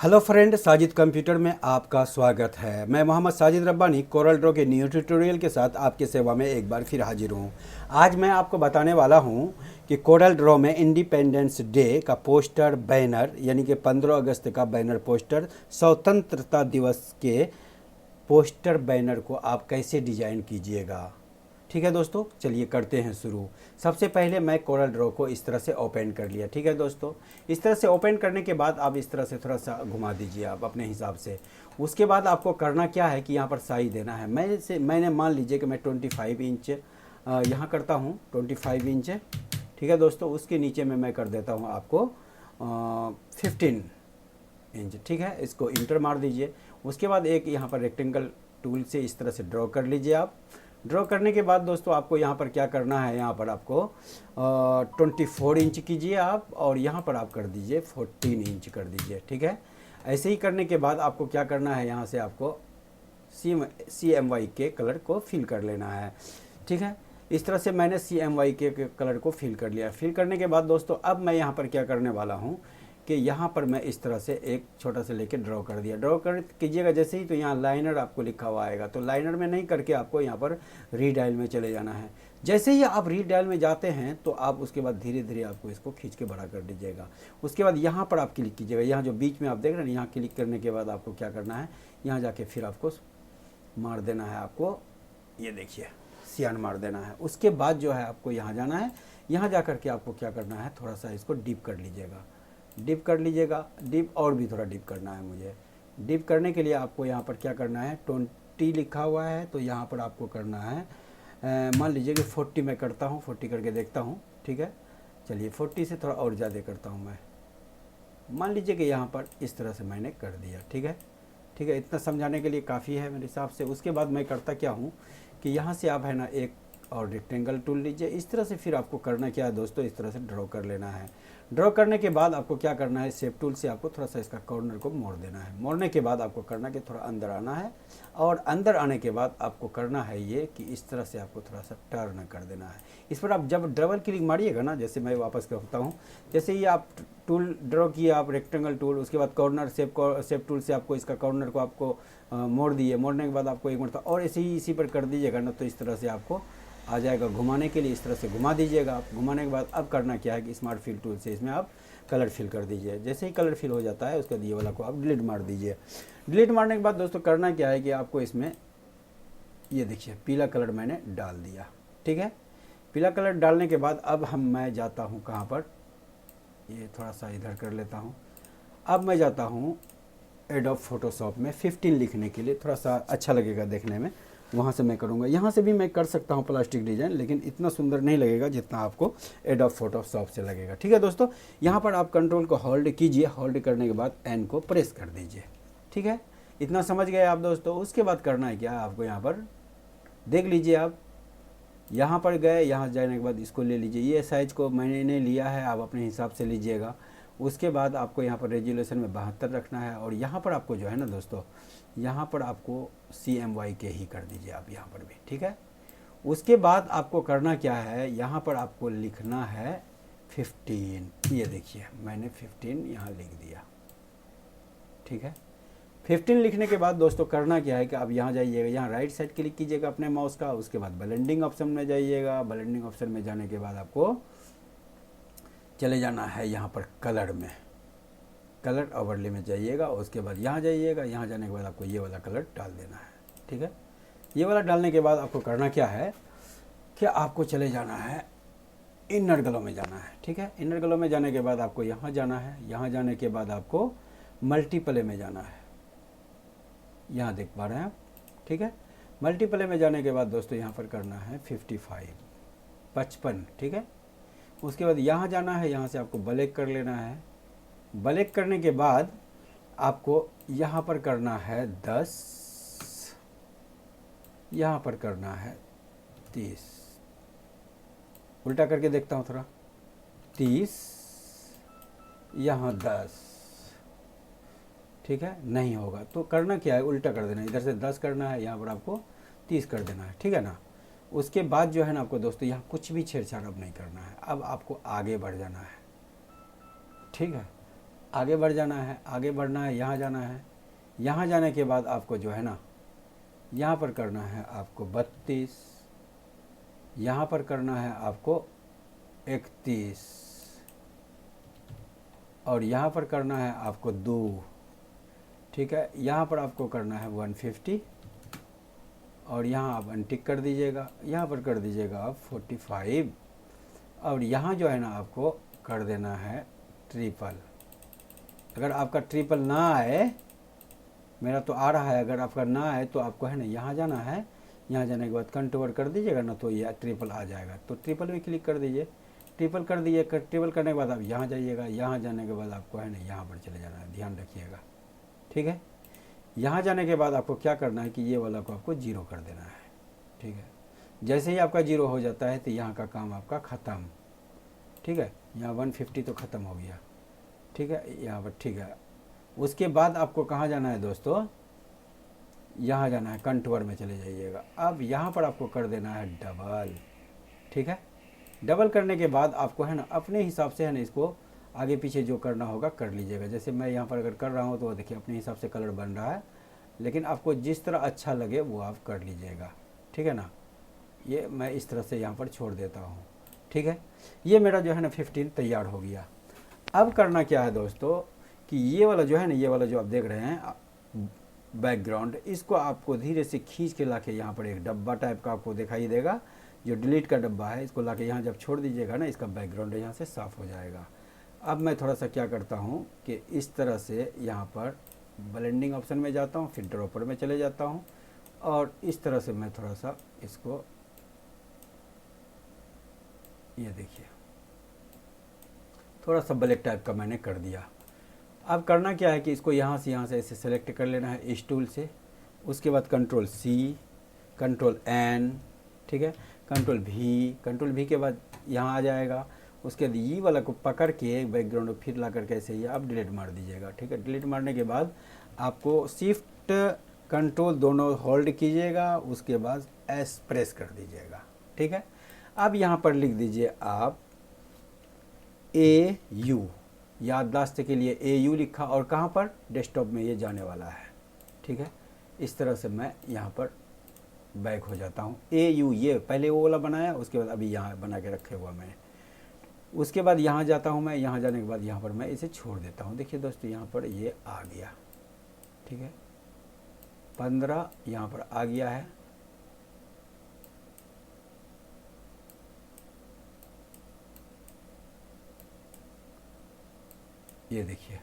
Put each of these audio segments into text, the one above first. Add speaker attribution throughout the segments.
Speaker 1: Hello friend, Sajid computer में आपका स्वागत है। मैं मोहम्मद साजिद रब्बानी कोरल ड्रॉ के न्यू ट्यूटोरियल के साथ आपकी सेवा में एक बार फिर हाजिर हूँ। आज मैं आपको बताने वाला हूँ कि कोरल ड्रॉ में इंडिपेंडेंस डे का पोस्टर बैनर यानी कि 15 अगस्त का बैनर पोस्टर, स्वतंत्रता दिवस के पोस्टर बैनर को आप कैसे डिजाइन कीजिएगा। ठीक है दोस्तों, चलिए करते हैं शुरू। सबसे पहले मैं कोरल ड्रॉ को इस तरह से ओपन कर लिया। ठीक है दोस्तों, इस तरह से ओपन करने के बाद आप इस तरह से थोड़ा सा घुमा दीजिए आप अपने हिसाब से। उसके बाद आपको करना क्या है कि यहाँ पर साइज देना है। मैंने मान लीजिए कि मैं 25 इंच यहाँ करता हूँ, 25 इंच। ठीक है दोस्तों, उसके नीचे में मैं कर देता हूँ आपको 15 इंच। ठीक है, इसको इंटर मार दीजिए। उसके बाद एक यहाँ पर रेक्टेंगल टूल से इस तरह से ड्रॉ कर लीजिए आप। ड्रॉ करने के बाद दोस्तों आपको यहाँ पर क्या करना है, यहाँ पर आपको 24 इंच कीजिए आप, और यहाँ पर आप कर दीजिए 14 इंच कर दीजिए। ठीक है, ऐसे ही करने के बाद आपको क्या करना है, यहाँ से आपको CMY के कलर को फिल कर लेना है। ठीक है, इस तरह से मैंने CMY के कलर को फिल कर लिया। फिल करने के बाद दोस्तों अब मैं यहाँ पर क्या करने वाला हूँ कि यहाँ पर मैं इस तरह से एक छोटा सा लेके ड्रॉ कर दिया। ड्रॉ कर कीजिएगा जैसे ही, तो यहाँ लाइनर आपको लिखा हुआ आएगा, तो लाइनर में नहीं करके आपको यहाँ पर रीडायल में चले जाना है। जैसे ही आप रीडायल में जाते हैं तो आप उसके बाद धीरे धीरे आपको इसको खींच के बड़ा कर दीजिएगा। उसके बाद यहाँ पर आप क्लिक कीजिएगा, यहाँ जो बीच में आप देख रहे हैं, यहाँ क्लिक करने के बाद आपको क्या करना है, यहाँ जाके फिर आपको मार देना है, आपको ये देखिए सियान मार देना है। उसके बाद जो है आपको यहाँ जाना है, यहाँ जा कर के आपको क्या करना है, थोड़ा सा इसको डीप कर लीजिएगा, डिप कर लीजिएगा, डिप और भी थोड़ा डिप करना है मुझे। डिप करने के लिए आपको यहाँ पर क्या करना है, 20 लिखा हुआ है, तो यहाँ पर आपको करना है मान लीजिए कि 40 मैं करता हूँ, 40 करके देखता हूँ। ठीक है, चलिए 40 से थोड़ा और ज़्यादा करता हूँ मैं। मान लीजिए कि यहाँ पर इस तरह से मैंने कर दिया। ठीक है, ठीक है, इतना समझाने के लिए काफ़ी है मेरे हिसाब से। उसके बाद मैं करता क्या हूँ कि यहाँ से आप है ना एक और रेक्टेंगल टूल लीजिए। इस तरह से फिर आपको करना क्या है दोस्तों, इस तरह से ड्रॉ कर लेना है। ड्रॉ करने के बाद आपको क्या करना है, शेप टूल से आपको थोड़ा सा इसका कॉर्नर को मोड़ देना है। मोड़ने के बाद आपको करना कि थोड़ा अंदर आना है, और अंदर आने के बाद आपको करना है ये कि इस तरह से आपको थोड़ा सा टर्न कर देना है। इस पर आप जब डबल क्लिक मारिएगा ना, जैसे मैं वापस करता हूँ, जैसे ही आप टूल ड्रॉ किए आप रेक्टेंगल टूल, उसके बाद कॉर्नर शेप टूल से आपको इसका कॉर्नर को आपको मोड़ दिए। मोड़ने के बाद आपको एक मिनट और ऐसे ही इसी पर कर दीजिएगा ना, तो इस तरह से आपको आ जाएगा। घुमाने के लिए इस तरह से घुमा दीजिएगा आप। घुमाने के बाद अब करना क्या है कि स्मार्ट फिल टूल से इसमें आप कलर फिल कर दीजिए। जैसे ही कलर फिल हो जाता है उसके बाद ये वाला को आप डिलीट मार दीजिए। डिलीट मारने के बाद दोस्तों करना क्या है कि आपको इसमें ये देखिए पीला कलर मैंने डाल दिया। ठीक है, पीला कलर डालने के बाद अब मैं जाता हूँ कहाँ पर, ये थोड़ा सा इधर कर लेता हूँ। अब मैं जाता हूँ एडोब फोटोशॉप में 15 लिखने के लिए, थोड़ा सा अच्छा लगेगा देखने में, वहाँ से मैं करूँगा। यहाँ से भी मैं कर सकता हूँ प्लास्टिक डिजाइन, लेकिन इतना सुंदर नहीं लगेगा जितना आपको एडोब फोटोशॉप से लगेगा। ठीक है दोस्तों, यहाँ पर आप कंट्रोल को होल्ड कीजिए, होल्ड करने के बाद एन को प्रेस कर दीजिए। ठीक है, इतना समझ गए आप दोस्तों। उसके बाद करना है क्या, आपको यहाँ पर देख लीजिए, आप यहाँ पर गए, यहाँ जाने के बाद इसको ले लीजिए। ये साइज़ को मैंने लिया है, आप अपने हिसाब से लीजिएगा। उसके बाद आपको यहाँ पर रेजोल्यूशन में 72 रखना है, और यहाँ पर आपको जो है ना दोस्तों, यहाँ पर आपको CMY के ही कर दीजिए आप यहाँ पर भी। ठीक है, उसके बाद आपको करना क्या है, यहाँ पर आपको लिखना है 15। ये देखिए मैंने 15 यहाँ लिख दिया। ठीक है, 15 लिखने के बाद दोस्तों करना क्या है कि आप यहाँ जाइएगा, यहाँ राइट साइड क्लिक कीजिएगा अपने माउस का। उसके बाद ब्लेंडिंग ऑप्शन में जाइएगा। ब्लेंडिंग ऑप्शन में जाने के बाद आपको चले जाना है यहाँ पर कलर में, कलर ओवरले में जाइएगा। उसके बाद यहाँ जाइएगा, यहाँ जाने के बाद आपको ये वाला कलर डाल देना है। ठीक है, ये वाला डालने के बाद आपको करना क्या है कि आपको चले जाना है इनर ग्लो में जाना है। ठीक है, इनर ग्लो में जाने के बाद आपको यहाँ जाना है। यहाँ जाने के बाद आपको मल्टीप्ले में जाना है, यहाँ देख पा रहे हैं आप। ठीक है, मल्टीप्ले में जाने के बाद दोस्तों यहाँ पर करना है 55। ठीक है, उसके बाद यहाँ जाना है, यहाँ से आपको ब्लैक कर लेना है। ब्लैक करने के बाद आपको यहाँ पर करना है 10, यहाँ पर करना है 30। उल्टा करके देखता हूँ थोड़ा, 30 यहाँ 10। ठीक है, नहीं होगा तो करना क्या है, उल्टा कर देना है। इधर से 10 करना है, यहाँ पर आपको 30 कर देना है। ठीक है ना, उसके बाद जो है ना आपको दोस्तों यहाँ कुछ भी छेड़छाड़ अब नहीं करना है। अब आपको आगे बढ़ जाना है। ठीक है, आगे बढ़ जाना है, आगे बढ़ना है, यहाँ जाना है। यहाँ जाने के बाद आपको जो है ना, यहाँ पर करना है आपको 32, यहाँ पर करना है आपको 31, और यहाँ पर करना है आपको 2, ठीक है। यहाँ पर आपको करना है 150, और यहाँ आप अनटिक कर दीजिएगा, यहाँ पर कर दीजिएगा आप 45, और यहाँ जो है ना आपको कर देना है ट्रिपल। अगर आपका ट्रिपल ना आए, मेरा तो आ रहा है, अगर आपका ना आए तो आपको है ना यहाँ जाना है, यहाँ जाने के बाद कंट्रोल कर दीजिएगा ना, तो यह ट्रिपल आ जाएगा। तो ट्रिपल भी क्लिक कर दीजिए, ट्रिपल कर दीजिए। ट्रिपल करने के बाद आप यहाँ जाइएगा, यहाँ जाने के बाद आपको है ना यहाँ पर चले जाना है, ध्यान रखिएगा, ठीक है। यहाँ जाने के बाद आपको क्या करना है कि ये वाला को आपको 0 कर देना है, ठीक है। जैसे ही आपका 0 हो जाता है तो यहाँ का काम आपका ख़त्म, ठीक है। यहाँ 150 तो ख़त्म हो गया, ठीक है, यहाँ पर, ठीक है। उसके बाद आपको कहाँ जाना है दोस्तों, यहाँ जाना है, कंट्रोल में चले जाइएगा। अब यहाँ पर आपको कर देना है डबल, ठीक है। डबल करने के बाद आपको है ना अपने हिसाब से है ना इसको आगे पीछे जो करना होगा कर लीजिएगा। जैसे मैं यहाँ पर अगर कर रहा हूँ तो देखिए अपने हिसाब से कलर बन रहा है, लेकिन आपको जिस तरह अच्छा लगे वो आप कर लीजिएगा, ठीक है ना। ये मैं इस तरह से यहाँ पर छोड़ देता हूँ, ठीक है। ये मेरा जो है ना 15 तैयार हो गया। अब करना क्या है दोस्तों कि ये वाला जो है ना, ये वाला जो आप देख रहे हैं बैकग्राउंड, इसको आपको धीरे से खींच के लाके यहाँ पर एक डब्बा टाइप का आपको दिखाई देगा, जो डिलीट का डब्बा है, इसको लाके यहाँ जब छोड़ दीजिएगा ना, इसका बैकग्राउंड यहाँ से साफ़ हो जाएगा। अब मैं थोड़ा सा क्या करता हूँ कि इस तरह से यहाँ पर ब्लेंडिंग ऑप्शन में जाता हूँ, फिर ड्रॉपर में चले जाता हूँ, और इस तरह से मैं थोड़ा सा इसको, ये देखिए थोड़ा सा ब्लैक टाइप का मैंने कर दिया। अब करना क्या है कि इसको यहाँ से ऐसे सेलेक्ट कर लेना है इस टूल से। उसके बाद कंट्रोल C, कंट्रोल N, ठीक है, कंट्रोल V के बाद यहाँ आ जाएगा। उसके बाद ये वाला को पकड़ के बैकग्राउंड को फिर ला कर कैसे ये आप डिलीट मार दीजिएगा, ठीक है। डिलीट मारने के बाद आपको शिफ्ट कंट्रोल दोनों होल्ड कीजिएगा, उसके बाद S प्रेस कर दीजिएगा, ठीक है। अब यहाँ पर लिख दीजिए आप AU, याददाश्त के लिए AU लिखा, और कहाँ पर डेस्कटॉप में ये जाने वाला है, ठीक है। इस तरह से मैं यहाँ पर बैक हो जाता हूँ। AU ये पहले वो वाला बनाया, उसके बाद अभी यहाँ बना के रखे हुआ मैंने। उसके बाद यहाँ जाता हूँ मैं, यहाँ जाने के बाद यहाँ पर मैं इसे छोड़ देता हूँ। देखिए दोस्तों यहाँ पर ये आ गया, ठीक है, 15 यहाँ पर आ गया है। ये देखिए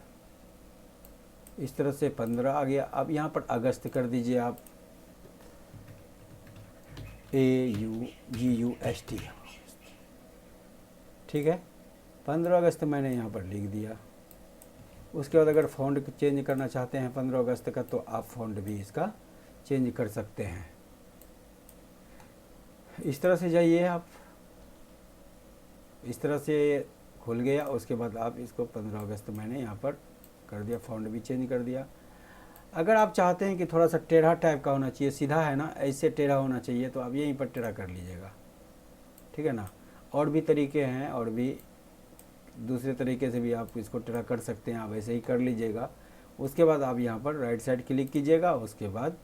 Speaker 1: इस तरह से 15 आ गया। अब यहाँ पर अगस्त कर दीजिए आप, AUGUST, ठीक है। 15 अगस्त मैंने यहाँ पर लिख दिया। उसके बाद अगर फ़ॉन्ट चेंज करना चाहते हैं 15 अगस्त का, तो आप फ़ॉन्ट भी इसका चेंज कर सकते हैं। इस तरह से जाइए आप, इस तरह से खुल गया। उसके बाद आप इसको 15 अगस्त मैंने यहाँ पर कर दिया, फ़ॉन्ट भी चेंज कर दिया। अगर आप चाहते हैं कि थोड़ा सा टेढ़ा टाइप का होना चाहिए, सीधा है ना, ऐसे टेढ़ा होना चाहिए, तो आप यहीं पर टेढ़ा कर लीजिएगा, ठीक है ना। और भी तरीके हैं, और भी दूसरे तरीके से भी आप इसको टेढ़ा कर सकते हैं, आप ऐसे ही कर लीजिएगा। उसके बाद आप यहाँ पर राइट साइड क्लिक कीजिएगा, उसके बाद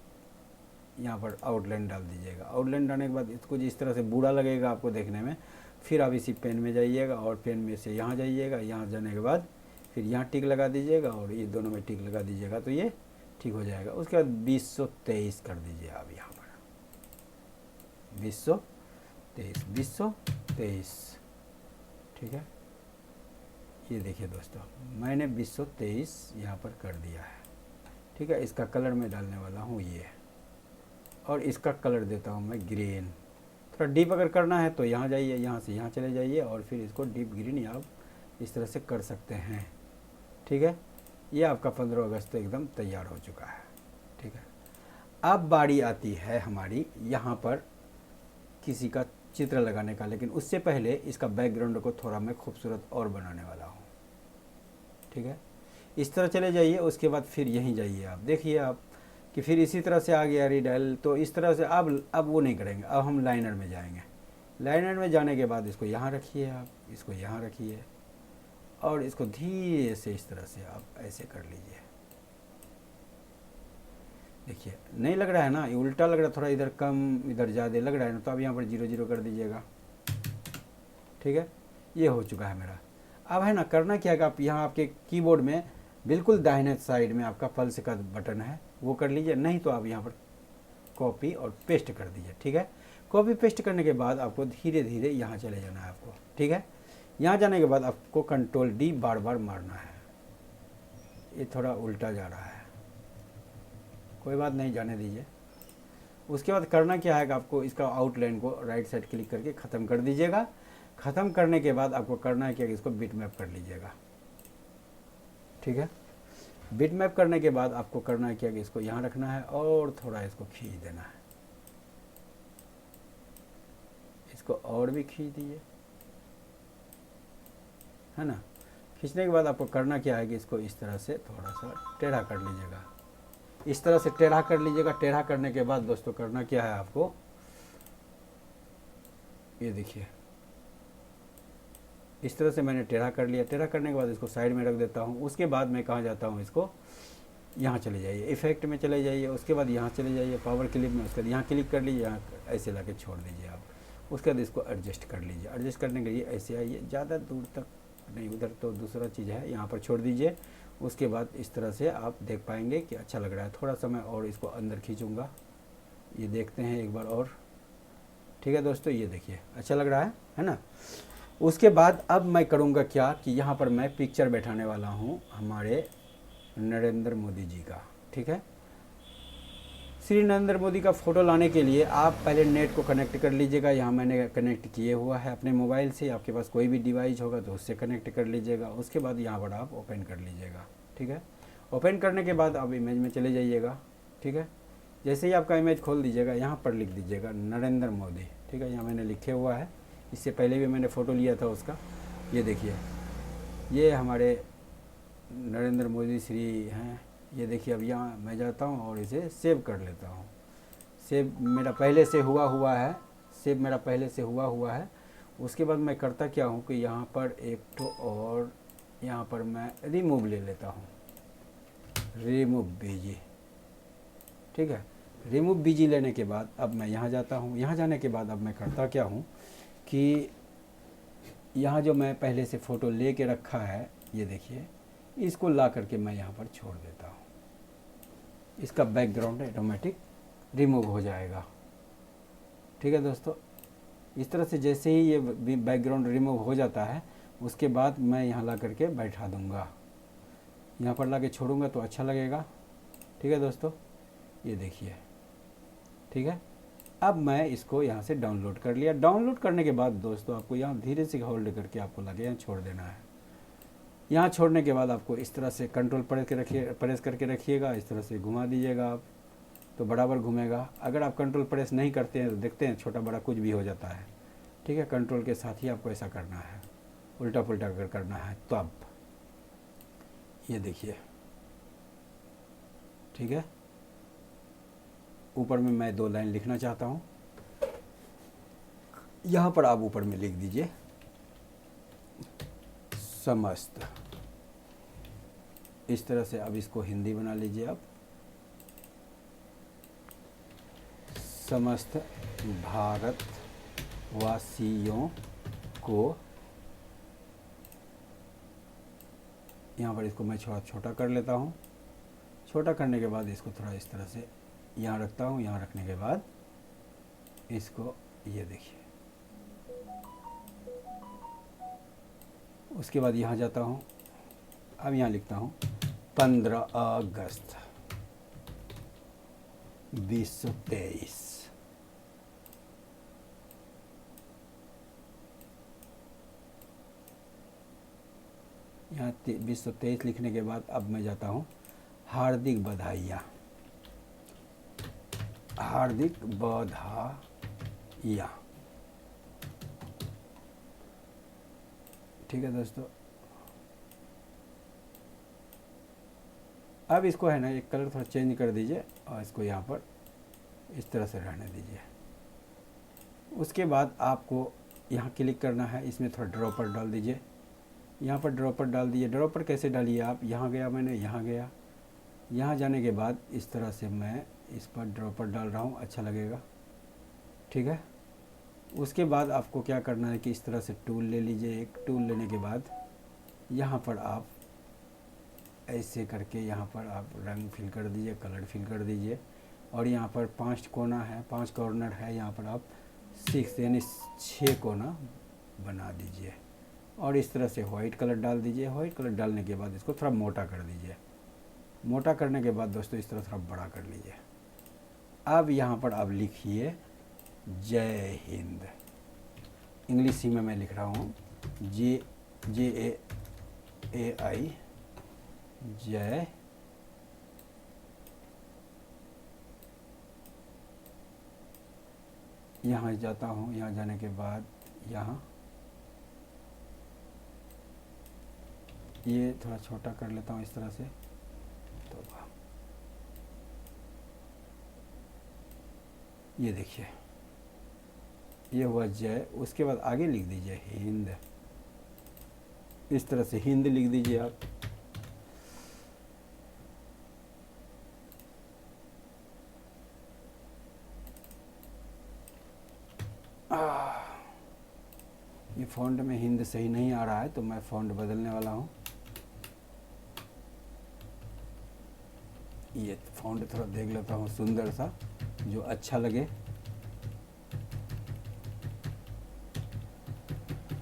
Speaker 1: यहाँ पर आउटलाइन डाल दीजिएगा। आउटलाइन डालने के बाद इसको जिस तरह से बुरा लगेगा आपको देखने में, फिर आप इसी पेन में जाइएगा, और पेन में से यहाँ जाइएगा। यहाँ जाने के बाद फिर यहाँ टिक लगा दीजिएगा, और ये दोनों में टिक लगा दीजिएगा, तो ये ठीक हो जाएगा। उसके बाद 2023 कर दीजिए आप यहाँ पर, 2023, ठीक है। ये देखिए दोस्तों मैंने 2023 यहाँ पर कर दिया है, ठीक है। इसका कलर मैं डालने वाला हूँ ये, और इसका कलर देता हूँ मैं ग्रीन। थोड़ा डीप अगर करना है तो यहाँ जाइए, यहाँ से यहाँ चले जाइए, और फिर इसको डीप ग्रीन आप इस तरह से कर सकते हैं, ठीक है। ये आपका 15 अगस्त एकदम तैयार हो चुका है, ठीक है। अब बारी आती है हमारी यहाँ पर किसी का चित्र लगाने का, लेकिन उससे पहले इसका बैकग्राउंड को थोड़ा मैं खूबसूरत और बनाने वाला हूँ, ठीक है। इस तरह चले जाइए। उसके बाद फिर यहीं जाइए आप, देखिए आप कि फिर इसी तरह से आ गया रीडाइल। तो इस तरह से अब वो नहीं करेंगे, अब हम लाइनर में जाएंगे। लाइनर में जाने के बाद इसको यहाँ रखिए आप, इसको यहाँ रखिए, और इसको धीरे से इस तरह से आप ऐसे कर लीजिए। देखिए नहीं लग रहा है ना, ये उल्टा लग रहा है, थोड़ा इधर कम इधर ज़्यादा लग रहा है ना, तो आप यहाँ पर 0 0 कर दीजिएगा। ठीक है, ये हो चुका है मेरा। अब है ना करना क्या है कि आप यहाँ आपके कीबोर्ड में बिल्कुल दाहिने साइड में आपका पल्स का बटन है, वो कर लीजिए, नहीं तो आप यहाँ पर कॉपी और पेस्ट कर दीजिए। ठीक है, कॉपी पेस्ट करने के बाद आपको धीरे धीरे यहाँ चले जाना है आपको। ठीक है, यहाँ जाने के बाद आपको कंट्रोल डी बार बार मारना है। ये थोड़ा उल्टा जा रहा है, कोई बात नहीं, जाने दीजिए। उसके बाद करना क्या है कि आपको इसका आउटलाइन को राइट साइड क्लिक करके ख़त्म कर दीजिएगा। ख़त्म करने के बाद आपको करना है कि इसको बिट मैप कर लीजिएगा। ठीक है, बिट मैप करने के बाद आपको करना है कि इसको यहाँ रखना है और थोड़ा इसको खींच देना है। इसको और भी खींच दीजिए, है ना। खींचने के बाद आपको करना क्या है कि इसको इस तरह से थोड़ा सा टेढ़ा कर लीजिएगा। इस तरह से टेढ़ा कर लीजिएगा। टेढ़ा करने के बाद दोस्तों करना क्या है आपको, ये देखिए इस तरह से मैंने टेढ़ा कर लिया। टेढ़ा करने के बाद इसको साइड में रख देता हूँ। उसके बाद मैं कहाँ जाता हूँ, इसको यहाँ चले जाइए, इफेक्ट में चले जाइए, उसके बाद यहाँ चले जाइए पावर क्लिप में, उसके बाद यहाँ क्लिक कर लीजिए, यहाँ ऐसे ला के छोड़ दीजिए आप। उसके बाद इसको एडजस्ट कर लीजिए। एडजस्ट करने के लिए ऐसे आइए, ज़्यादा दूर तक नहीं, उधर तो दूसरा चीज़ है, यहाँ पर छोड़ दीजिए। उसके बाद इस तरह से आप देख पाएंगे कि अच्छा लग रहा है। थोड़ा सा मैं और इसको अंदर खींचूँगा, ये देखते हैं एक बार और। ठीक है दोस्तों, ये देखिए अच्छा लग रहा है ना। उसके बाद अब मैं करूँगा क्या कि यहाँ पर मैं पिक्चर बैठाने वाला हूँ हमारे नरेंद्र मोदी जी का। ठीक है, श्री नरेंद्र मोदी का फ़ोटो लाने के लिए आप पहले नेट को कनेक्ट कर लीजिएगा। यहाँ मैंने कनेक्ट किए हुआ है अपने मोबाइल से, आपके पास कोई भी डिवाइस होगा तो उससे कनेक्ट कर लीजिएगा। उसके बाद यहाँ पर आप ओपन कर लीजिएगा। ठीक है, ओपन करने के बाद आप इमेज में चले जाइएगा। ठीक है, जैसे ही आपका इमेज खोल दीजिएगा, यहाँ पर लिख दीजिएगा नरेंद्र मोदी। ठीक है, यहाँ मैंने लिखे हुआ है, इससे पहले भी मैंने फ़ोटो लिया था उसका। ये देखिए, ये हमारे नरेंद्र मोदी श्री हैं। ये देखिए, अब यहाँ मैं जाता हूँ और इसे सेव कर लेता हूँ। सेव मेरा पहले से हुआ है, सेव मेरा पहले से हुआ है। उसके बाद मैं करता क्या हूँ कि यहाँ पर एक तो और यहाँ पर मैं रिमूव ले लेता हूँ, रिमूव बीजी। ठीक है, रिमूव बीजी लेने के बाद अब मैं यहाँ जाता हूँ। यहाँ जाने के बाद अब मैं करता क्या हूँ कि यहाँ जो मैं पहले से फ़ोटो ले के रखा है, ये देखिए, इसको ला करके मैं यहाँ पर छोड़ देता हूँ। इसका बैकग्राउंड ऑटोमेटिक रिमूव हो जाएगा। ठीक है दोस्तों, इस तरह से जैसे ही ये बैकग्राउंड रिमूव हो जाता है, उसके बाद मैं यहाँ ला करके बैठा दूँगा। यहाँ पर ला के छोड़ूंगा तो अच्छा लगेगा। ठीक है दोस्तों, ये देखिए। ठीक है, अब मैं इसको यहाँ से डाउनलोड कर लिया। डाउनलोड करने के बाद दोस्तों आपको यहाँ धीरे से होल्ड करके आपको लगे यहाँ छोड़ देना है। यहाँ छोड़ने के बाद आपको इस तरह से कंट्रोल प्रेस करके रखिएगा, इस तरह से घुमा दीजिएगा आप, तो बराबर घूमेगा। अगर आप कंट्रोल प्रेस नहीं करते हैं तो देखते हैं छोटा बड़ा कुछ भी हो जाता है। ठीक है, कंट्रोल के साथ ही आपको ऐसा करना है, उल्टा पुल्टा अगर करना है तो अब ये देखिए। ठीक है, ऊपर में मैं 2 लाइन लिखना चाहता हूँ, यहाँ पर आप ऊपर में लिख दीजिए समस्त। इस तरह से अब इसको हिंदी बना लीजिए आप, समस्त भारतवासियों को। यहाँ पर इसको मैं थोड़ा छोटा कर लेता हूँ। छोटा करने के बाद इसको थोड़ा इस तरह से यहाँ रखता हूँ। यहाँ रखने के बाद इसको ये देखिए, उसके बाद यहाँ जाता हूँ। अब यहाँ लिखता हूँ 15 अगस्त 2023। यहाँ 2023 लिखने के बाद अब मैं जाता हूँ हार्दिक बधाइयाँ, हार्दिक बधाइयाँ। ठीक है दोस्तों, अब इसको है ना एक कलर थोड़ा चेंज कर दीजिए और इसको यहाँ पर इस तरह से रहने दीजिए। उसके बाद आपको यहाँ क्लिक करना है, इसमें थोड़ा ड्रॉपर डाल दीजिए। यहाँ पर ड्रॉपर डाल दिए। ड्रॉपर कैसे डालिए आप, यहाँ गया मैंने, यहाँ गया, यहाँ जाने के बाद इस तरह से मैं इस पर ड्रॉपर डाल रहा हूँ, अच्छा लगेगा, ठीक है। उसके बाद आपको क्या करना है कि इस तरह से टूल ले लीजिए। एक टूल लेने के बाद यहाँ पर आप ऐसे करके यहाँ पर आप रंग फिल कर दीजिए, कलर फिल कर दीजिए। और यहाँ पर 5 कोना है, 5 कॉर्नर है, यहाँ पर आप 6 यानी 6 कोना बना दीजिए। और इस तरह से वाइट कलर डाल दीजिए। वाइट कलर डालने के बाद इसको थोड़ा मोटा कर दीजिए। मोटा करने के बाद दोस्तों इस तरह थोड़ा बड़ा कर लीजिए। अब यहाँ पर आप लिखिए जय हिंद। इंग्लिश में मैं लिख रहा हूँ JAI, जय। यहाँ जाता हूँ, यहाँ जाने के बाद यहाँ ये थोड़ा छोटा कर लेता हूँ इस तरह से। तो ये देखिए ये हुआ जय। उसके बाद आगे लिख दीजिए हिंद। इस तरह से हिंद लिख दीजिए आप। ये फ़ॉन्ट में हिंद सही नहीं आ रहा है तो मैं फ़ॉन्ट बदलने वाला हूँ। ये फ़ॉन्ट थोड़ा देख लेता हूँ सुंदर सा, जो अच्छा लगे।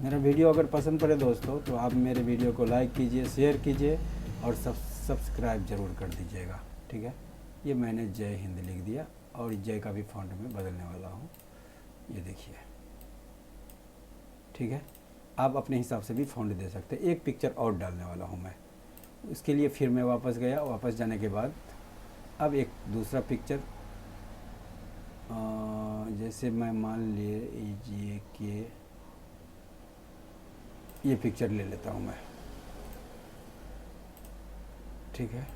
Speaker 1: मेरा वीडियो अगर पसंद पड़े दोस्तों तो आप मेरे वीडियो को लाइक कीजिए, शेयर कीजिए और सब्सक्राइब ज़रूर कर दीजिएगा, ठीक है। ये मैंने जय हिंद लिख दिया और जय का भी फ़ॉन्ट में बदलने वाला हूँ, ये देखिए, ठीक है। आप अपने हिसाब से भी फ़ॉन्ट दे सकते हैं। एक पिक्चर और डालने वाला हूँ मैं, उसके लिए फिर मैं वापस गया। वापस जाने के बाद अब एक दूसरा पिक्चर, जैसे मैं मान लीजिए कि ये पिक्चर ले लेता हूँ मैं, ठीक है।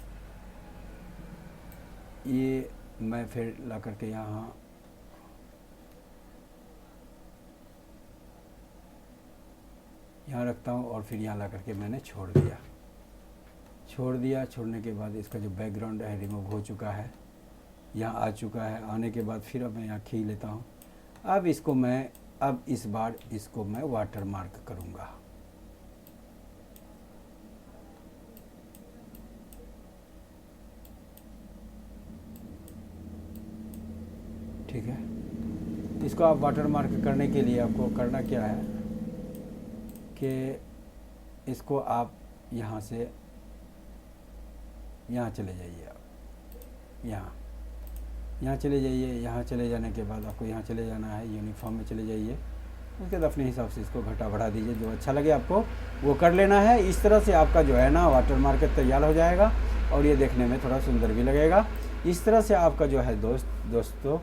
Speaker 1: ये मैं फिर ला करके यहाँ रखता हूँ और फिर यहाँ ला करके मैंने छोड़ दिया। छोड़ने के बाद इसका जो बैकग्राउंड है रिमूव हो चुका है, यहाँ आ चुका है। आने के बाद फिर अब मैं यहाँ खींच लेता हूँ। अब इसको मैं इस बार इसको मैं वाटर मार्क करूँगा, ठीक है। इसको आप वाटर मार्क करने के लिए आपको करना क्या है कि इसको आप यहाँ से यहाँ चले जाइए। आप यहाँ चले जाइए। यहाँ चले जाने के बाद आपको यहाँ चले जाना है, यूनिफॉर्म में चले जाइए। उसके बाद अपने हिसाब से इसको घटा बढ़ा दीजिए, जो अच्छा लगे आपको वो कर लेना है। इस तरह से आपका जो है ना वाटर मार्क तैयार हो जाएगा और ये देखने में थोड़ा सुंदर भी लगेगा। इस तरह से आपका जो है दोस्तों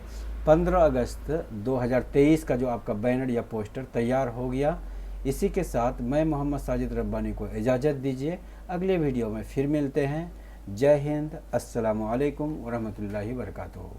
Speaker 1: 15 अगस्त 2023 का जो आपका बैनर या पोस्टर तैयार हो गया। इसी के साथ मैं मोहम्मद साजिद रब्बानी को इजाज़त दीजिए। अगले वीडियो में फिर मिलते हैं। जय हिंद, अस्सलामु अलैकुम वरहमतुल्लाहि वबरकातुहू।